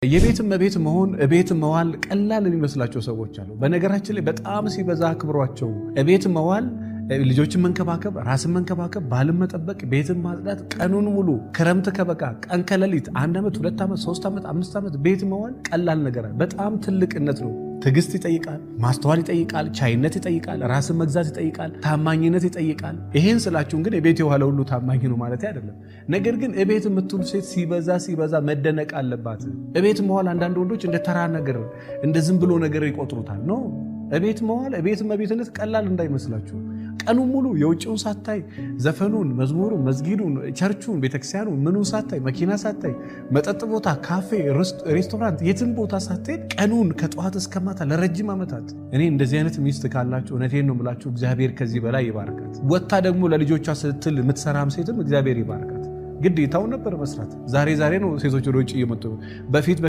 የቤት መሆን ቤት መዋል ቀላል የሚመስላቸው ሰዎች አሉ። በነገራችን ላይ በጣም ሲበዛ አክብሯቸው። ቤት መዋል ልጆችን መንከባከብ፣ ራስን መንከባከብ፣ ባልን መጠበቅ፣ ቤትን ማጽዳት፣ ቀኑን ሙሉ ክረምት ከበቃ ቀን ከሌሊት 1 ዓመት 2 ዓመት 3 ዓመት 5 ዓመት ቤት መዋል ቀላል ነገር በጣም ትልቅነት ነው። ትዕግስት ይጠይቃል፣ ማስተዋል ይጠይቃል፣ ቻይነት ይጠይቃል፣ ራስን መግዛት ይጠይቃል፣ ታማኝነት ይጠይቃል። ይሄን ስላችሁ ግን ቤት የዋለ ሁሉ ታማኝ ነው ማለት አይደለም። ነገር ግን ቤት የምትውል ሴት ሲበዛ መደነቅ አለባት። ቤት መዋል አንዳንድ ወንዶች እንደ ተራ ነገር እንደ ዝም ብሎ ነገር ይቆጥሩታል። ኖ ቤት መዋል ቤትነት ቀላል እንዳይመስላችሁ። ቀኑ ሙሉ የውጭውን ሳታይ፣ ዘፈኑን፣ መዝሙሩን፣ መስጊዱን፣ ቸርቹን፣ ቤተክርስቲያኑን ምኑን ሳታይ፣ መኪና ሳታይ፣ መጠጥ ቦታ፣ ካፌ፣ ሬስቶራንት የትም ቦታ ሳትሄድ ቀኑን ከጠዋት እስከ ማታ ለረጅም ዓመታት እኔ እንደዚህ አይነት ሚስት ካላችሁ እውነቴን ነው የምላችሁ እግዚአብሔር ከዚህ በላይ ይባርካት። ወጥታ ደግሞ ለልጆቿ ስትል የምትሰራም ሴትም እግዚአብሔር ይባርካት። ግዴታው ነበር መስራት። ዛሬ ነው ሴቶች ወደ ውጭ እየመጡ በፊት